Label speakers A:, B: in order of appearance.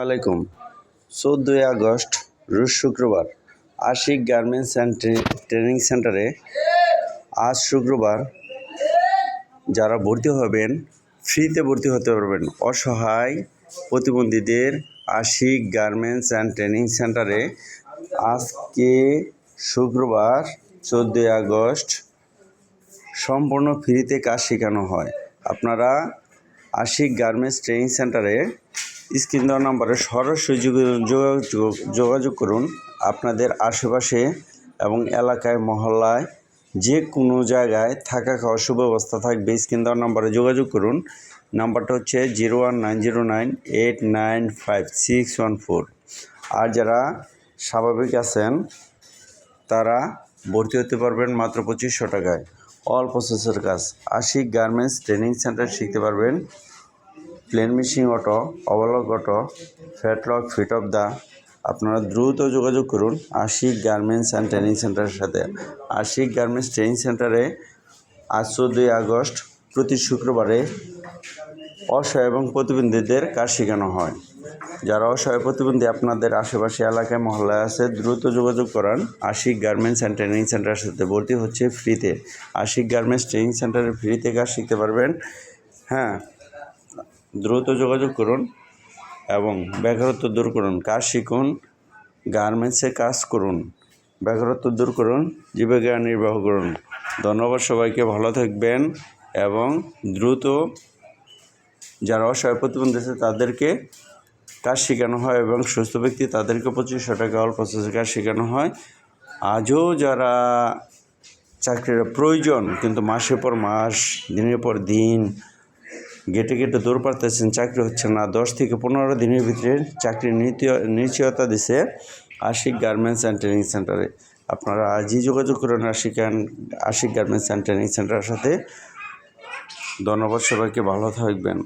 A: আলাইকুম। 14 আগস্ট রোজ শুক্রবার Ashiq garments and training সেন্টারে আজ শুক্রবার যারা ভর্তি হবেন ফ্রিতে ভর্তি হতে পারবেন। অসহায় প্রতিবন্ধীদের আশিক গার্মেন্টস অ্যান্ড ট্রেনিং সেন্টারে আজকে শুক্রবার 14 আগস্ট সম্পূর্ণ ফ্রিতে কাজ শেখানো হয়। আপনারা আশিক গার্মেন্টস ট্রেনিং সেন্টারে স্ক্রিন দেওয়া নম্বরে সরাসরি যোগাযোগ করুন। আপনাদের আশেপাশে এবং এলাকায় মহল্লায় যে কোনো জায়গায় থাকা খাওয়ার সুব্যবস্থা থাকবে। স্ক্রিন দেওয়া নম্বরে যোগাযোগ করুন। নাম্বারটা হচ্ছে 01909895614। আর যারা স্বাভাবিক আছেন তারা ভর্তি হতে পারবেন মাত্র 2500 টাকায়। অল প্রসেসের কাজ। আশিক গার্মেন্টস ট্রেনিং সেন্টার শিখতে পারবেন plain machine auto, overlock auto, flatlock, ফিট অফ দা। আপনারা দ্রুত যোগাযোগ করুন আশিক গার্মেন্টস অ্যান্ড ট্রেনিং সেন্টারের সাথে। আশিক গার্মেন্টস ট্রেনিং সেন্টারে আজ 14 আগস্ট প্রতি শুক্রবারে অসহায় এবং প্রতিবন্ধীদের কাজ শেখানো হয়। যারা অসহায় প্রতিবন্ধী আপনাদের আশেপাশে এলাকায় মহল্লায় আছে দ্রুত যোগাযোগ করান আশিক গার্মেন্টস অ্যান্ড ট্রেনিং সেন্টারের সাথে। ভর্তি হচ্ছে ফ্রিতে। আশিক গার্মেন্টস ট্রেনিং সেন্টারে ফ্রিতে কাজ শিখতে পারবেন। দ্রুত যোগাযোগ করুন এবং বেকারত্ব দূর করুন। কাজ শিখুন, গার্মেন্টসে কাজ করুন, বেকারত্ব দূর করুন, জীবিকা নির্বাহ করুন। ধন্যবাদ সবাইকে। ভালো থাকবেন এবং দ্রুত যারা অসহায় প্রতিবন্ধী আছে তাদেরকে কাজ শেখানো হয় এবং সুস্থ ব্যক্তি তাদেরকে 2500 টাকা অল প্রসেসে কাজ শেখানো হয়। আজও যারা চাকরির প্রয়োজন কিন্তু মাসের পর মাস, দিনের পর দিন গেটে গেটে দৌড় পারতেছেন, চাকরি হচ্ছে না, 10 থেকে 15 দিনের ভিতরে চাকরির নিশ্চয়তা দিছে আশিক গার্মেন্টস অ্যান্ড ট্রেনিং সেন্টারে। আপনারা আজই যোগাযোগ করুন আশিক গার্মেন্টস অ্যান্ড ট্রেনিং সেন্টারের সাথে। ধন্যবাদ সবাইকে। ভালো থাকবেন।